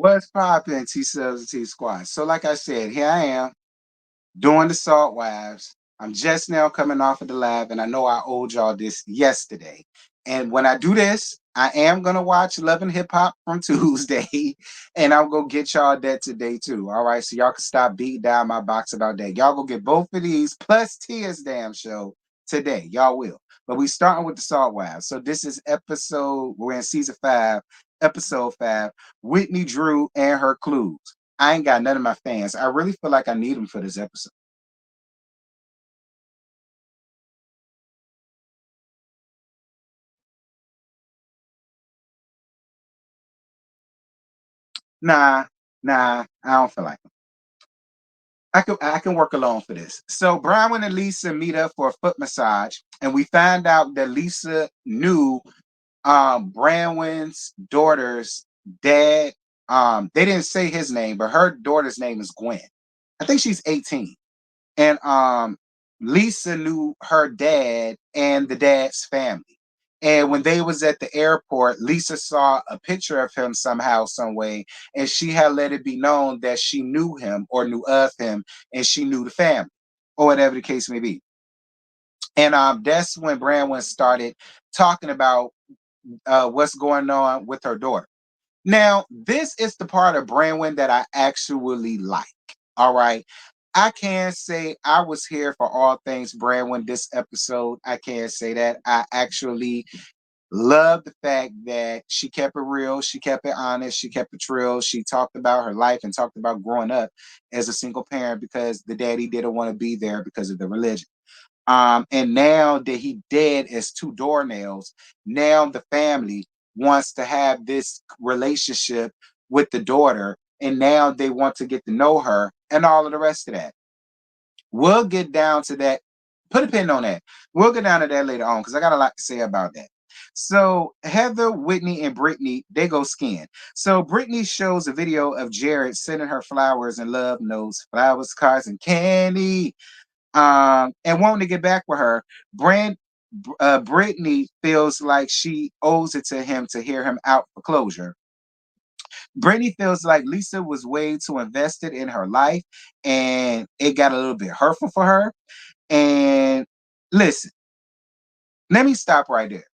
What's poppin', T Subs and T Squad? So, like I said, here I am doing the Salt Wives. I'm just now coming off of the lab, and I know I owed y'all this yesterday. And when I do this, I am gonna watch Love and Hip Hop from Tuesday, and I'll go get y'all that today too. All right, so y'all can stop beating down my box about that. Y'all go get both of these plus Tia's damn show today. Y'all will. But we starting with the Salt Wives. So this is episode. We're in season 5, episode 5. Whitney Drew and her clues. I ain't got none of my fans. I really feel like I need them for this episode. Nah, I don't feel like them. I can work alone for this. So Brandon and Lisa meet up for a foot massage, and we find out that Lisa knew Branwen's daughter's dad. They didn't say his name, but her daughter's name is Gwen. I think she's 18. And Lisa knew her dad and the dad's family. And when they was at the airport, Lisa saw a picture of him somehow, some way, and she had let it be known that she knew him or knew of him, and she knew the family, or whatever the case may be. And that's when Branwen started talking about what's going on with her daughter. Now, this is the part of Branwen that I actually like. All right. I can say I was here for all things Branwen this episode. I can say that. I actually love the fact that she kept it real, she kept it honest, she kept it real. She talked about her life and talked about growing up as a single parent because the daddy didn't want to be there because of the religion. And now that he dead as two doornails, now the family wants to have this relationship with the daughter, and now they want to get to know her and all of the rest of that. We'll get down to that. Put a pin on that. We'll get down to that later on because I got a lot to say about that. So Heather, Whitney, and Brittany, they go skiing. So Brittany shows a video of Jared sending her flowers and love notes, flowers, cards, and candy, and wanting to get back with her. Brittany feels like she owes it to him to hear him out for closure. Brittany feels like Lisa was way too invested in her life, and it got a little bit hurtful for her. And listen, let me stop right there.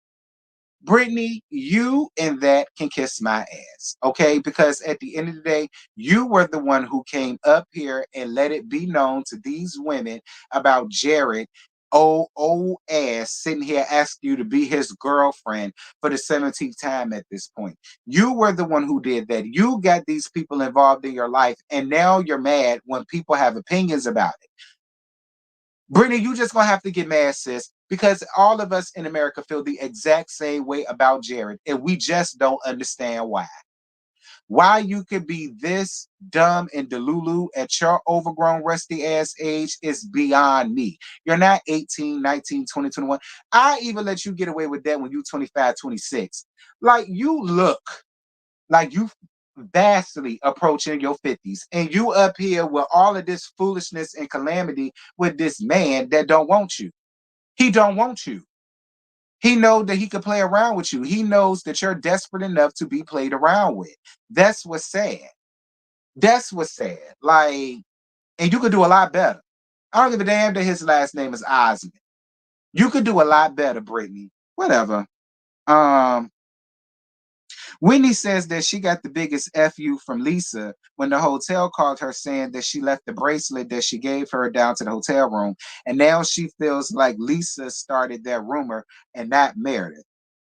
Brittany, you and that can kiss my ass, okay? Because at the end of the day, you were the one who came up here and let it be known to these women about Jared, old ass, sitting here asking you to be his girlfriend for the 17th time at this point. You were the one who did that. You got these people involved in your life, and now you're mad when people have opinions about it. Brittany, you just gonna have to get mad, sis, because all of us in America feel the exact same way about Jared, and we just don't understand why. Why you could be this dumb and delulu at your overgrown, rusty ass age is beyond me. You're not 18, 19, 20, 21. I even let you get away with that when you 25, 26. Like you look like you vastly approaching your 50s, and you up here with all of this foolishness and calamity with this man that don't want you. He don't want you. He knows that he could play around with you. He knows that you're desperate enough to be played around with. That's what's sad. That's what's sad. Like, and you could do a lot better. I don't give a damn that his last name is Osmond. You could do a lot better, Brittany. Whatever. Um, Whitney says that she got the biggest FU from Lisa when the hotel called her saying that she left the bracelet that she gave her down to the hotel room. And now she feels like Lisa started that rumor and not Meredith.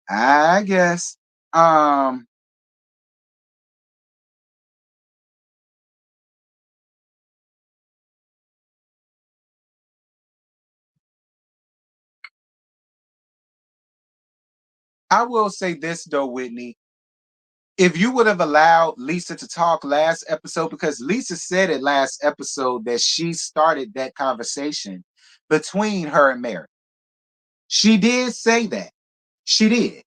I guess. Um, I will say this though, Whitney. If you would have allowed Lisa to talk last episode, because Lisa said it last episode that she started that conversation between her and Mary. She did say that. She did.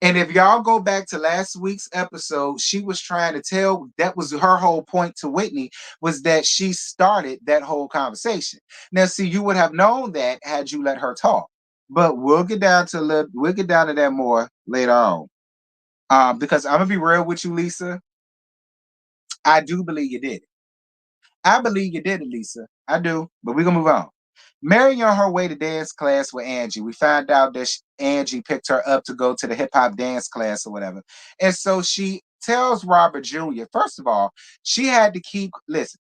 And if y'all go back to last week's episode, she was trying to tell that was her whole point to Whitney was that she started that whole conversation. Now, see, you would have known that had you let her talk. But we'll get down to that more later on. Because I'm gonna be real with you, Lisa. I do believe you did it. I believe you did it, Lisa. I do. But we're gonna move on. Mary on her way to dance class with Angie. We found out that Angie picked her up to go to the hip hop dance class or whatever. And so she tells Robert Jr., first of all, she had to keep, listen,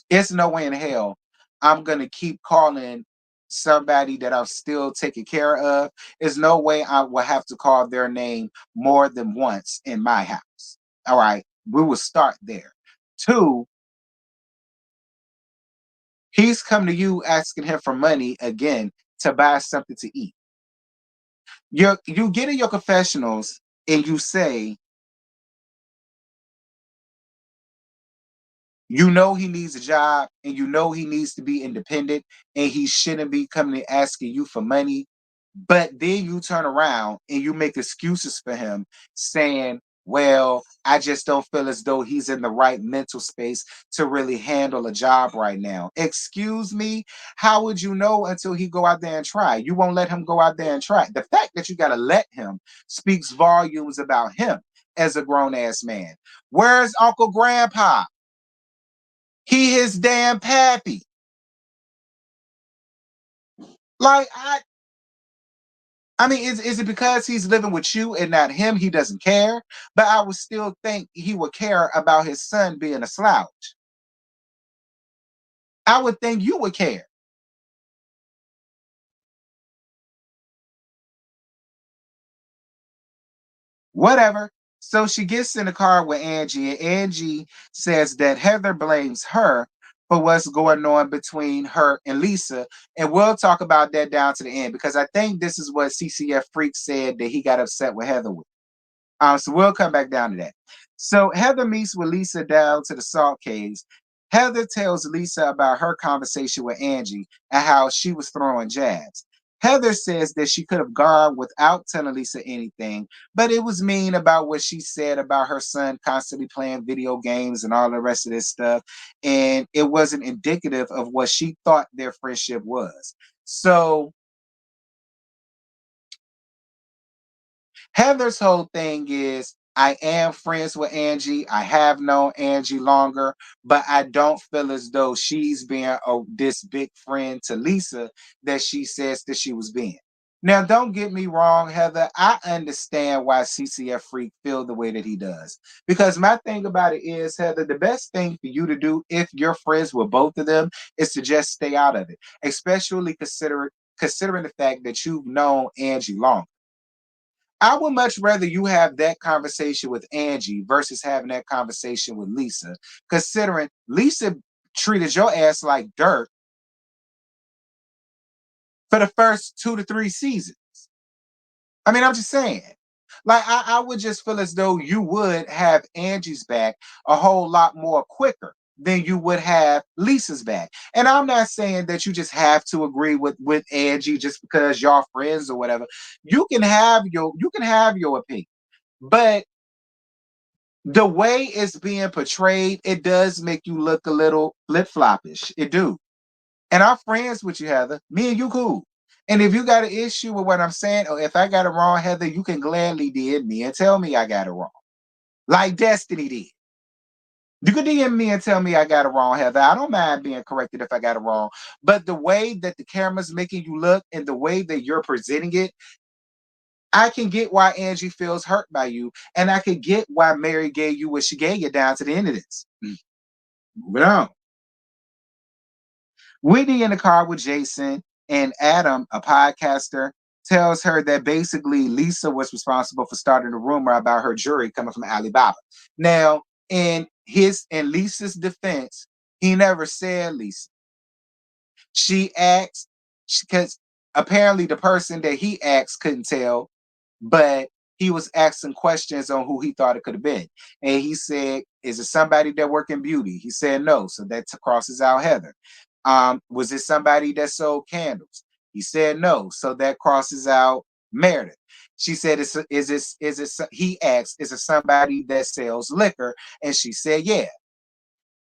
it's no way in hell I'm going to keep calling somebody that I'm still taking care of. There's no way I will have to call their name more than once in my house. All right. We will start there. Two, he's come to you asking him for money again to buy something to eat. You get in your confessionals and you say, you know he needs a job and you know he needs to be independent and he shouldn't be coming and asking you for money. But then you turn around and you make excuses for him saying, well, I just don't feel as though he's in the right mental space to really handle a job right now. Excuse me? How would you know until he go out there and try? You won't let him go out there and try. The fact that you got to let him speaks volumes about him as a grown ass man. Where's Uncle Grandpa? He his damn pappy. Like I mean, is it because he's living with you and not him? He doesn't care. But I would still think he would care about his son being a slouch. I would think you would care. Whatever. So she gets in the car with Angie, and Angie says that Heather blames her for what's going on between her and Lisa. And we'll talk about that down to the end because I think this is what CCF Freak said that he got upset with Heather with. So we'll come back down to that. So Heather meets with Lisa down to the salt caves. Heather tells Lisa about her conversation with Angie and how she was throwing jabs. Heather says that she could have gone without telling Lisa anything, but it was mean about what she said about her son constantly playing video games and all the rest of this stuff. And it wasn't indicative of what she thought their friendship was. So Heather's whole thing is I am friends with Angie. I have known Angie longer, but I don't feel as though she's being this big friend to Lisa that she says that she was being. Now, don't get me wrong, Heather. I understand why CCF Freak feel the way that he does. Because my thing about it is, Heather, the best thing for you to do if you're friends with both of them is to just stay out of it, especially considering the fact that you've known Angie long. I would much rather you have that conversation with Angie versus having that conversation with Lisa, considering Lisa treated your ass like dirt for the first 2 to 3 seasons. I mean, I'm just saying. Like, I would just feel as though you would have Angie's back a whole lot more quicker than you would have Lisa's back. And I'm not saying that you just have to agree with Angie just because y'all friends or whatever. You can have your opinion. But the way it's being portrayed, it does make you look a little flip floppish. It do. And I'm friends with you, Heather. Me and you cool. And if you got an issue with what I'm saying, or if I got it wrong, Heather, you can gladly DM me and tell me I got it wrong. Like Destiny did. You can DM me and tell me I got it wrong, Heather. I don't mind being corrected if I got it wrong. But the way that the camera's making you look and the way that you're presenting it, I can get why Angie feels hurt by you, and I can get why Mary gave you what she gave you down to the end of this. Moving on. Whitney in the car with Jason and Adam, a podcaster, tells her that basically Lisa was responsible for starting a rumor about her jewelry coming from Alibaba. Now, in Lisa's defense, he never said Lisa. She asked because apparently the person that he asked couldn't tell, but he was asking questions on who he thought it could have been. And he said, is it somebody that worked in beauty? He said no. So that crosses out Heather. Was it somebody that sold candles? He said no. So that crosses out Meredith. She said, he asked, is it somebody that sells liquor? And she said, yeah.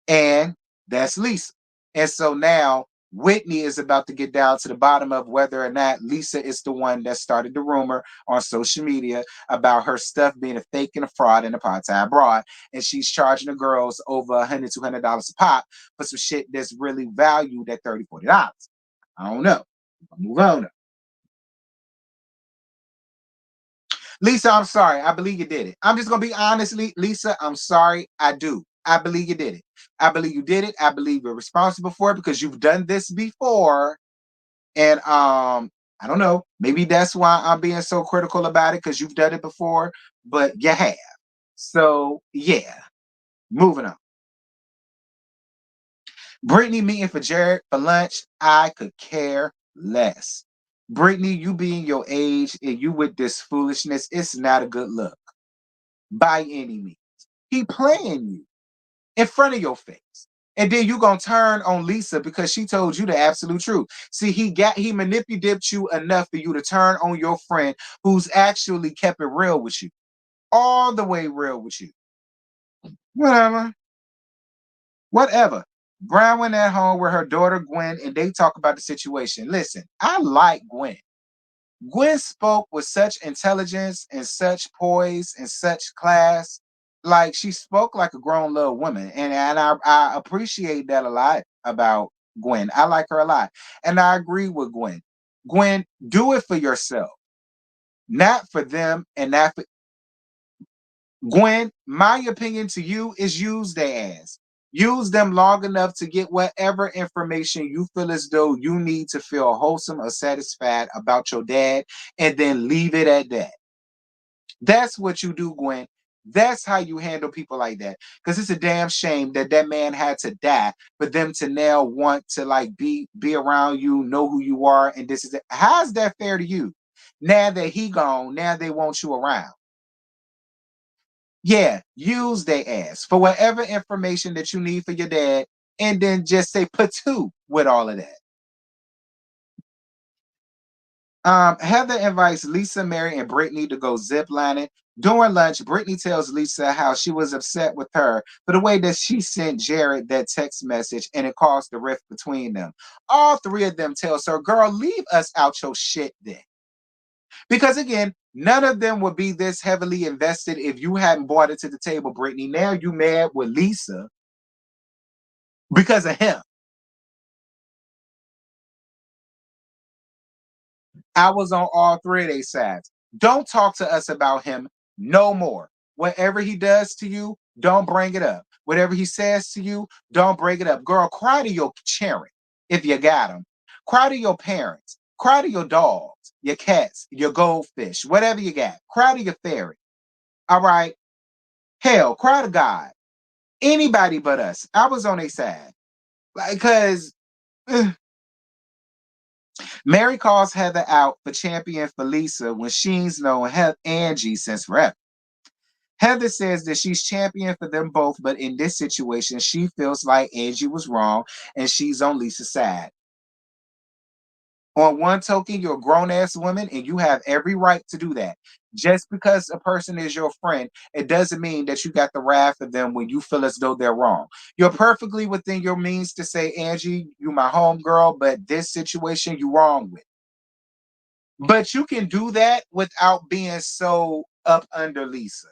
And that's Lisa. And so now Whitney is about to get down to the bottom of whether or not Lisa is the one that started the rumor on social media about her stuff being a fake and a fraud and a part-time broad. And she's charging the girls over $100, $200 a pop for some shit that's really valued at $30, $40. I don't know. Move on. Lisa, I'm sorry. I believe you did it. I'm just gonna be honestly, Lisa, I'm sorry. I do. I believe you did it. I believe you did it. I believe you're responsible for it because you've done this before. And I don't know. Maybe that's why I'm being so critical about it because you've done it before, but you have. So yeah, moving on. Brittany meeting for Jared for lunch. I could care less. Brittany, you being your age and you with this foolishness, it's not a good look by any means. He playing you in front of your face. And then you gonna turn on Lisa because she told you the absolute truth. See, he manipulated you enough for you to turn on your friend who's actually kept it real with you. All the way real with you. Whatever. Whatever. Brown went at home with her daughter Gwen and they talk about the situation. Listen, I like Gwen. Gwen spoke with such intelligence and such poise and such class. Like she spoke like a grown little woman. And I appreciate that a lot about Gwen. I like her a lot. And I agree with Gwen. Gwen, do it for yourself, not for them and not for Gwen. My opinion to you is use their ass. Use them long enough to get whatever information you feel as though you need to feel wholesome or satisfied about your dad, and then leave it at that. That's what you do, Gwen. That's how you handle people like that. Because it's a damn shame that that man had to die for them to now want to like be around you, know who you are, and this is it. How's that fair to you? Now that he gone, now they want you around. Yeah, use they ass for whatever information that you need for your dad, and then just say put two with all of that. Heather invites Lisa, Mary, and Brittany to go zip lining. During lunch, Brittany tells Lisa how she was upset with her for the way that she sent Jared that text message and it caused the rift between them. All three of them tells her, girl, leave us out your shit then. Because again, none of them would be this heavily invested if you hadn't brought it to the table, Brittany. Now you mad with Lisa because of him. I was on all three of their sides. Don't talk to us about him no more. Whatever he does to you, don't bring it up. Whatever he says to you, don't bring it up. Girl, cry to your children if you got them. Cry to your parents. Cry to your dogs, your cats, your goldfish, whatever you got. Cry to your fairy. All right. Hell, cry to God. Anybody but us. I was on their side. Like, because Mary calls Heather out for champion for Lisa when she's known Angie since forever. Heather says that she's champion for them both, but in this situation, she feels like Angie was wrong and she's on Lisa's side. On one token, you're a grown ass woman and you have every right to do that. Just because a person is your friend, it doesn't mean that you got the wrath of them when you feel as though they're wrong. You're perfectly within your means to say, Angie, you my home girl, but this situation you wrong with. But you can do that without being so up under Lisa.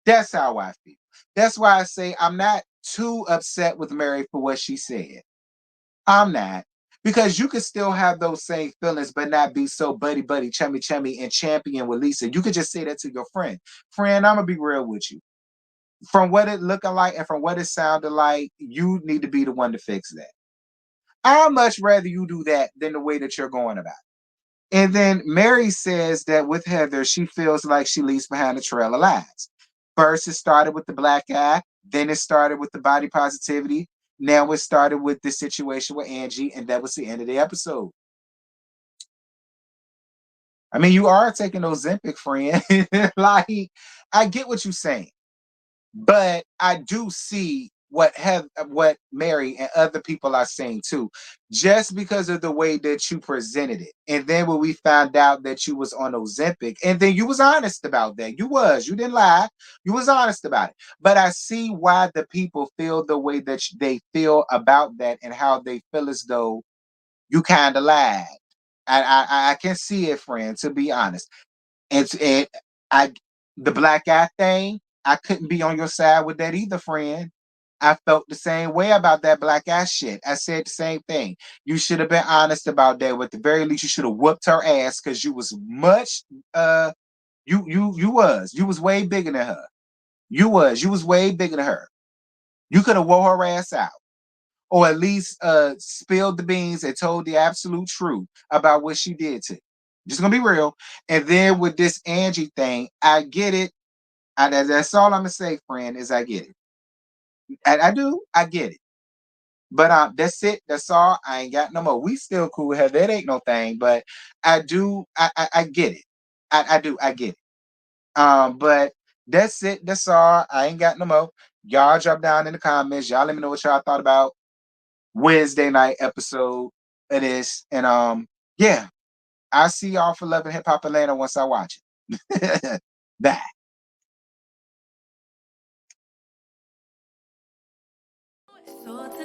That's how I feel. That's why I say I'm not too upset with Mary for what she said. I'm not. Because you could still have those same feelings, but not be so buddy buddy, chummy chummy, and champion with Lisa. You could just say that to your friend. Friend, I'm gonna be real with you. From what it looking like and from what it sounded like, you need to be the one to fix that. I'd much rather you do that than the way that you're going about it. And then Mary says that with Heather, she feels like she leaves behind a trail of lies. First, it started with the black eye, then it started with the body positivity. Now it started with the situation with Angie, and that was the end of the episode. I mean, you are taking those Zempic, friend. Like, I get what you're saying. But I do see what Mary and other people are saying too, just because of the way that you presented it. And then when we found out that you was on Ozempic, and then you was honest about that. You didn't lie. You was honest about it. But I see why the people feel the way that they feel about that and how they feel as though You kind of lied. I can see it, friend. To be honest, it I the black eye thing. I couldn't be on your side with that either, friend. I felt the same way about that black eye shit. I said the same thing. You should have been honest about that. At the very least, you should have whooped her ass because you was much you was way bigger than her. You was way bigger than her. You could have wore her ass out. Or at least spilled the beans and told the absolute truth about what she did to you. Just gonna be real. And then with this Angie thing, I get it. That's all I'm gonna say, friend, is I get it. I do, I get it. But that's it. That's all. I ain't got no more. We still cool with her. That ain't no thing. But I do. I get it. I do. I get it. But that's it. That's all. I ain't got no more. Y'all drop down in the comments. Y'all let me know what y'all thought about Wednesday night episode of this. And yeah, I'll see y'all for Love and Hip Hop Atlanta once I watch it. Bye. So